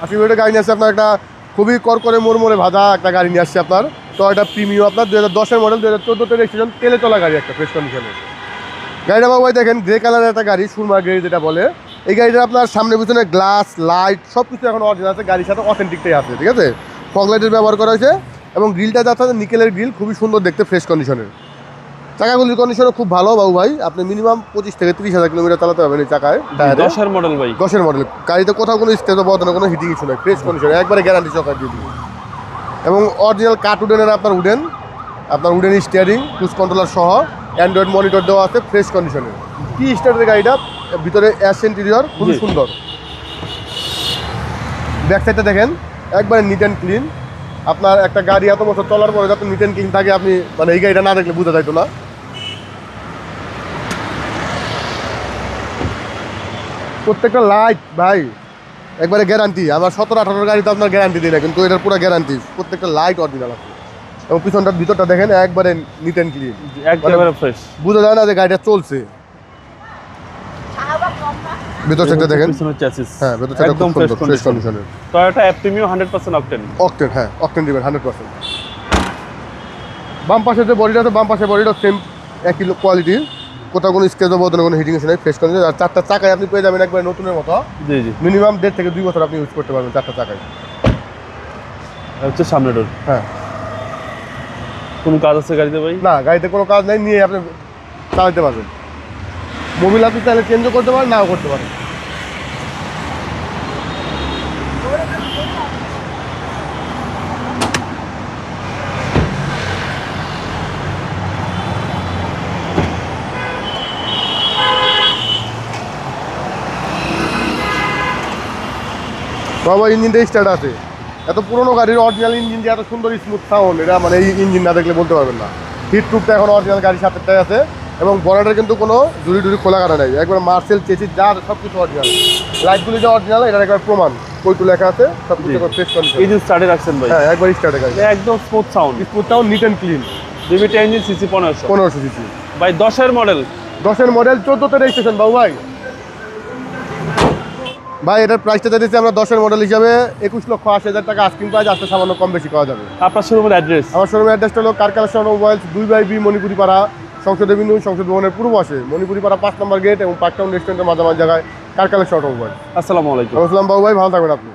80 গাড়ি নিয়ে আসছে আপনার একটা খুবই করকরে মোড়মোড়ে ভাজা একটা গাড়ি নিয়ে আসছে আপনার। তো এটা প্রিমিয়াম আপনার 2010-এর মডেল, 2014-তে রেজিস্ট্রেশন, তেলে চলা গাড়ি একটা ফ্রেশ কন্ডিশনে। গাড়িটা বাবু ভাই দেখেন গ্রে কালারের একটা গাড়ি, সুরমা গ্রে যেটা বলে। এই গাড়িটা আপনার সামনে পিছনে গ্লাস লাইট সব কিছু এখন অরিজিনাল আছে, গাড়ির সাথে অথেন্টিকটাই আছে, ঠিক আছে। ফগ লাইটের ব্যবহার করা হয়েছে এবং গ্রিলটা যাচ্ছে নিকেলের গ্রিল, খুবই সুন্দর দেখতে, ফ্রেশ কন্ডিশনের। চাকাগুলির কন্ডিশনও খুব ভালো বাবু ভাই, আপনি মিনিমাম 25 থেকে 30,000 কিলোমিটার চালাতে পারবেন এই চাকায়। 10-এর মডেল ভাই, 10-এর মডেল গাড়িতে কোথাও কোনো স্ক্র্যাচ বা বদলে কোনো হিটিং ইস্যু নেই, ফ্রেশ কন্ডিশন, একবারে গ্যারান্টি সহকারে দিয়ে দিবে। এবং অরিজিনাল কাঠ উডেনের আপনার উডেন স্টিয়ারিং, ক্রুজ কন্ট্রোলার সহ অ্যান্ড্রয়েড মনিটর দেওয়া আছে, ফ্রেশ কন্ডিশনের। কি স্টার্টের গাড়িটা, ভিতরে অ্যাশ ইন্টেরিয়র খুবই সুন্দর। ব্যাক সাইডটা দেখেন একবারে নিট অ্যান্ড ক্লিন। আপনার একটা গাড়ি এত বছর চলার পরে যাতে নিট অ্যান্ড ক্লিন থাকে, আপনি মানে এই গাড়িটা না দেখলে বোঝা যাইতো না। প্রত্যেকটা লাইট ভাই একবারে গ্যারান্টি। আমার 17-18 গাড়িতে আপনার গ্যারান্টি দিই না, কিন্তু এটার পুরো গ্যারান্টি, প্রত্যেকটা লাইট অরিজিনাল আছে। এবং পিছনটার ভিতরটা দেখেন একবারে নিট অ্যান্ড ক্লিন, একবারে ফ্রেশ, বোঝা যায় না যে গাড়িটা চলছে। ভিতর সাইডটা দেখেন, পিছনের চ্যাসিস হ্যাঁ ভিতর সাইডটা একদম খুব সুন্দর, ফ্রেশ কন্ডিশনের। টয়োটা অ্যাপটিমিও 100% অকটেন। অকটেন, হ্যাঁ অকটেন দিবেন 100%। বাম পাশে যে বডিটা আছে, বাম পাশে বডিটা সেম একই কোয়ালিটির, কোথাও কোনো স্ক্র্যাচ বা বদলে কোনো হিটিং ইস্যু নেই, ফ্রেশ কন্ডিশন। আর 4টা চাকায় আপনি পেয়ে যাবেন একবারে নতুনের মতো। জি জি, মিনিমাম 1.5 থেকে 2 বছর আপনি ইউজ করতে পারবেন 4টা চাকায়। হচ্ছে সামনে ডোর। হ্যাঁ, কোনো কাজ আছে গাড়িতে ভাই? না গাড়িতে কোনো কাজ নেই, নিয়ে আপনি চালাতে পারবেন। মোবিল আপনি চাইলে চেঞ্জও করতে পারেন, নাও করতে পারেন। বাবা ইঞ্জিনটা স্টার্ট আছে, এত পুরোনো গাড়ির অরিজিনাল ইঞ্জিন যে এত সুন্দর স্মুথ সাউন্ড, এটা মানে এই ইঞ্জিন না দেখলে বলতে পারবেন না। হিট প্রুফটা এখন অরিজিনাল গাড়ির সাথেটাই আছে। এবং বনেটের কিন্তু কোনো জুড়ি খোলা কাটা নেই, একবার মার্সেল চেসিস যা সব কিছু অরিজিনাল। লাইটগুলি যে অরিজিনাল এটার একবার প্রমাণ, কইটু লেখা আছে, সব কিছু ফ্রেশ কন্ডিশন। এই যে স্টার্টে রাখছেন ভাই, হ্যাঁ একবার স্টার্টে গাড়ি, একদম smooth sound, neat and clean. ডিভিটি engine, CC 1500 CC ভাই, 10-এর মডেল, 10-এর মডেল, 14-তে রেজিস্ট্রেশন বাবু ভাই। ভাই এটার প্রাইসটা দিচ্ছি আমরা 10-এর মডেল হিসাবে 21,80,000 টাকা আস্কিং প্রাইস, আসতে সামান্য কম বেশি করা যাবে। আপনার শোরুমের অ্যাড্রেস? আমার শোরুমের অ্যাড্রেসটা হলো car collection mobiles, 2/B Manipuri পাড়া, সংসদ এভিনিউ, সংসদ ভবনের পূর্ব পাশে, মণিপুরি পাড়া 5 নম্বর গেট এবং পার্কটাউন রেস্টুরেন্টের মাঝামাঝি জায়গায় কার কালেকশন মোবাইল। আসসালামু আলাইকুম। আসসালাম বাবু ভাই, ভালো থাকবেন আপনি।